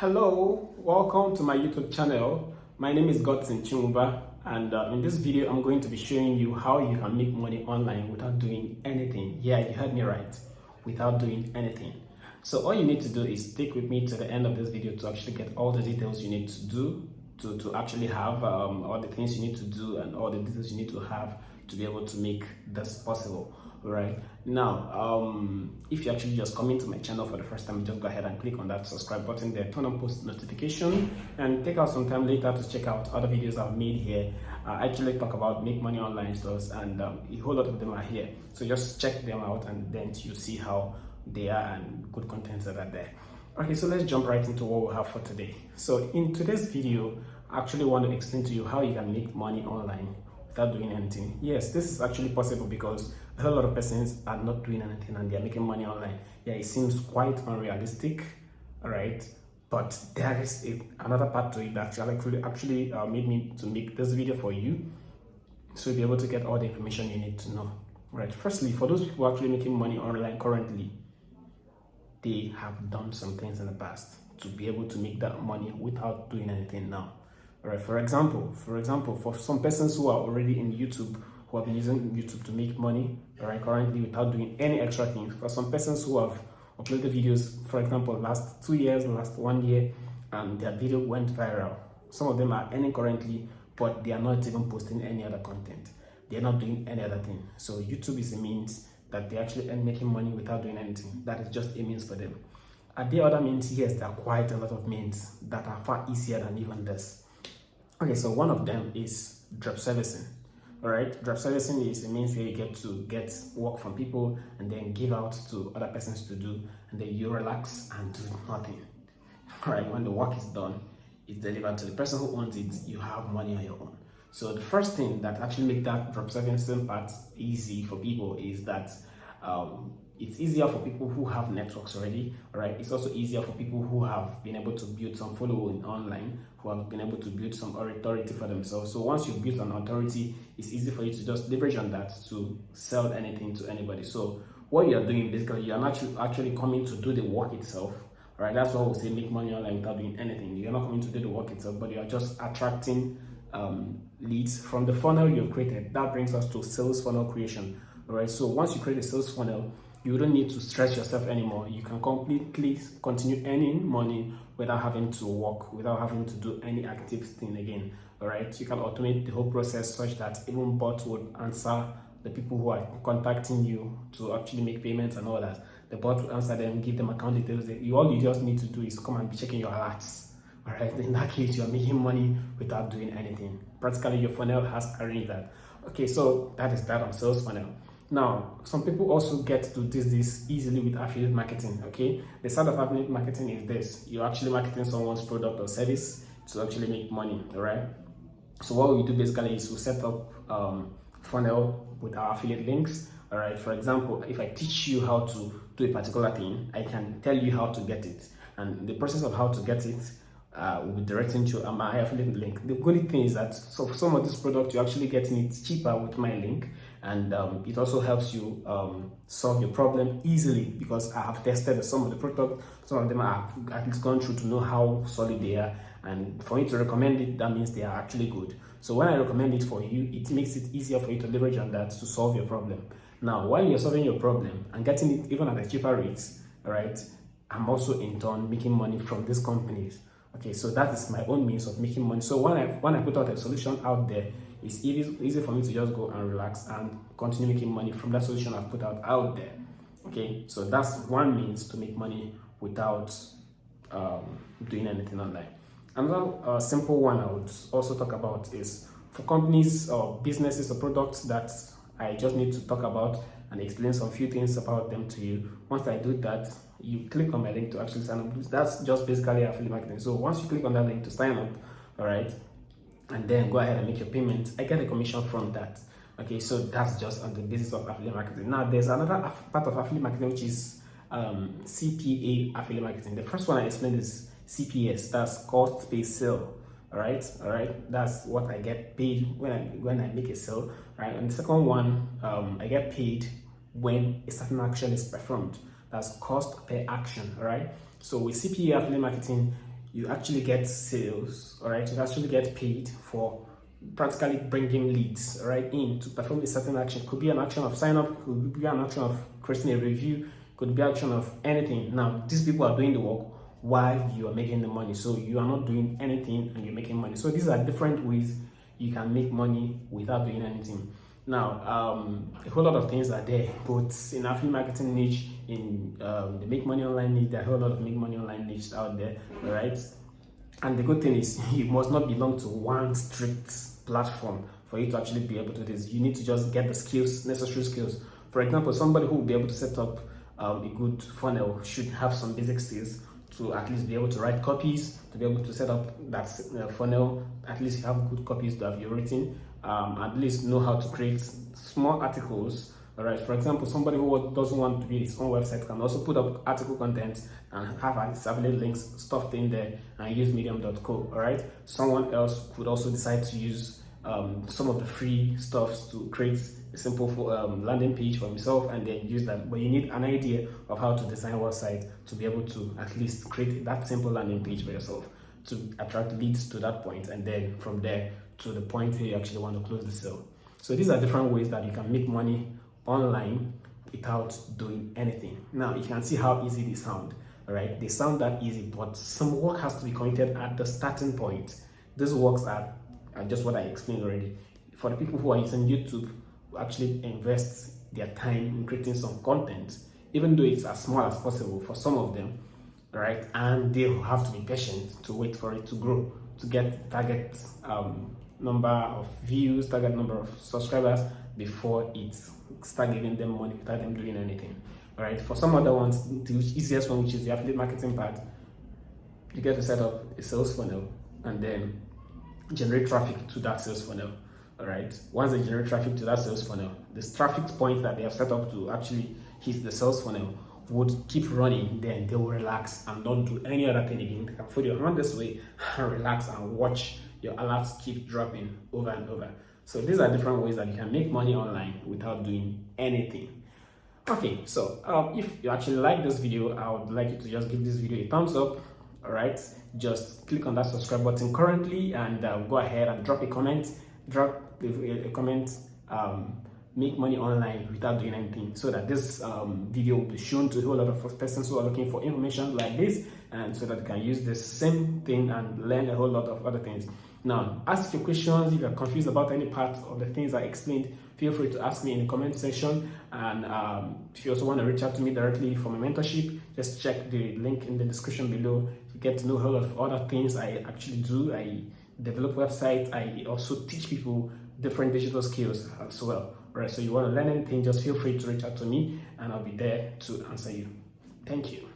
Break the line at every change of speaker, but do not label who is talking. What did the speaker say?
Hello, welcome to my YouTube channel. My name is Godson Chumuba, and in this video I'm going to be showing you how you can make money online without doing anything. Yeah, you heard me right, without doing anything. So all you need to do is stick with me to the end of this video to actually get all the details you need to do to actually have all the things you need to do and all the details you need to have to be able to make this possible. Right now, if you actually just come into my channel for the first time, just go ahead and click on that subscribe button there, turn on post notification, and take out some time later to check out other videos I've made here. I actually talk about make money online stores, and a whole lot of them are here, so just check them out and then you see how they are and good contents that are there. Okay, so let's jump right into what we have for today. So in today's video, I actually want to explain to you how you can make money online without doing anything. Yes, this is actually possible because a whole lot of persons are not doing anything and they're making money online. Yeah, it seems quite unrealistic, all right? But there is another part to it that actually made me to make this video for you, so you'll be able to get all the information you need to know. Right. Firstly, for those people actually making money online currently, they have done some things in the past to be able to make that money without doing anything now. All right. For example, for some persons who are already in YouTube, who have been using YouTube to make money, all right, currently without doing any extra things. For some persons who have uploaded videos, for example, last 2 years, last 1 year, and their video went viral. Some of them are earning currently, but they are not even posting any other content. They are not doing any other thing. So YouTube is a means that they actually end making money without doing anything. That is just a means for them. Are there other means? Yes, there are quite a lot of means that are far easier than even this. Okay, so one of them is drop servicing. All right, drop servicing is a means where you get to get work from people and then give out to other persons to do, and then you relax and do nothing. All right, when the work is done, it's delivered to the person who owns it. You have money on your own. So the first thing that actually make that drop servicing part easy for people is that it's easier for people who have networks already. All right, it's also easier for people who have been able to build some following online, who have been able to build some authority for themselves. So once you've built an authority, it's easy for you to just leverage on that to sell anything to anybody. So what you are doing, basically, you are not actually coming to do the work itself. All right, that's why we say make money online without doing anything. You're not coming to do the work itself, but you are just attracting leads from the funnel you've created. That brings us to sales funnel creation. All right, so once you create a sales funnel, you don't need to stress yourself anymore. You can completely continue earning money without having to work, without having to do any active thing again. All right, you can automate the whole process such that even bots would answer the people who are contacting you to actually make payments and all that. The bot will answer them, give them account details. All you just need to do is come and be checking your alerts. All right, in that case, you are making money without doing anything. Practically, your funnel has arranged that. Okay, so that is that on sales funnel. Now, some people also get to do this easily with affiliate marketing. Okay, the side of affiliate marketing is this: you're actually marketing someone's product or service to actually make money. All right. So what we do basically is we set up funnel with our affiliate links. All right. For example, if I teach you how to do a particular thing, I can tell you how to get it, and the process of how to get it will be directing to my affiliate link. The good thing is that so for some of this product, you're actually getting it cheaper with my link, and it also helps you solve your problem easily because I have tested some of the product. Some of them I have at least gone through to know how solid they are, and for me to recommend it, that means they are actually good. So when I recommend it for you, it makes it easier for you to leverage on that to solve your problem. Now, while you're solving your problem and getting it even at a cheaper rates, all right, I'm also in turn making money from these companies. Okay, so that is my own means of making money. So when I put out a solution out there, it's easy for me to just go and relax and continue making money from that solution I've put out there. Okay, so that's one means to make money without doing anything online. Another simple one I would also talk about is for companies or businesses or products that I just need to talk about and explain some few things about them to you. Once I do that, you click on my link to actually sign up. That's just basically affiliate marketing. So once you click on that link to sign up, all right, and then go ahead and make your payment, I get a commission from that. Okay, so that's just on the basis of affiliate marketing. Now there's another part of affiliate marketing which is CPA affiliate marketing. The first one I explained is CPS, that's cost per sale. All right, that's what I get paid when I make a sale, right? And the second one, I get paid when a certain action is performed. That's cost per action. All right, so with CPA affiliate marketing, you actually get sales, all right? You actually get paid for practically bringing leads right in to perform a certain action. Could be an action of sign up, could be an action of creating a review, could be action of anything. Now these people are doing the work while you are making the money, so you are not doing anything and you're making money. So these are different ways you can make money without doing anything. Now a whole lot of things are there, both in affiliate marketing niche, in the make money online niche. There are a whole lot of make money online niche out there, all right? And the good thing is you must not belong to one strict platform for you to actually be able to do this. You need to just get the skills, necessary skills. For example, somebody who will be able to set up a good funnel should have some basic skills to at least be able to write copies, to be able to set up that funnel. At least you have good copies that you've written, at least know how to create small articles. All right, for example, somebody who doesn't want to be his own website can also put up article content and have his affiliate links stuffed in there and use medium.co. All right, someone else could also decide to use some of the free stuffs to create a simple landing page for himself and then use that. But you need an idea of how to design a website to be able to at least create that simple landing page for yourself to attract leads to that point, and then from there to the point where you actually want to close the sale. So these are different ways that you can make money online without doing anything. Now you can see how easy they sound. All right, they sound that easy, but some work has to be committed at the starting point. These works are just what I explained already. For the people who are using YouTube, who actually invest their time in creating some content, even though it's as small as possible for some of them, right? And they have to be patient to wait for it to grow, to get target number of views, target number of subscribers before it start giving them money without them doing anything. All right, for some other ones, the easiest one, which is the affiliate marketing part, you get to set up a sales funnel and then generate traffic to that sales funnel. All right, once they generate traffic to that sales funnel, the traffic points that they have set up to actually hit the sales funnel would keep running. Then they will relax and not do any other thing again. They can put your hand this way and relax and watch your alerts keep dropping over and over. So these are different ways that you can make money online without doing anything. Okay, so if you actually like this video, I would like you to just give this video a thumbs up. All right, just click on that subscribe button currently and go ahead and drop a comment. Drop a comment, make money online without doing anything, so that this video will be shown to a whole lot of persons who are looking for information like this, and so that you can use the same thing and learn a whole lot of other things. Now, ask your questions. If you're confused about any part of the things I explained, feel free to ask me in the comment section. And if you also want to reach out to me directly for my mentorship, just check the link in the description below. You get to know a whole lot of other things I actually do. I develop websites. I also teach people different digital skills as well. Right? So you want to learn anything, just feel free to reach out to me and I'll be there to answer you. Thank you.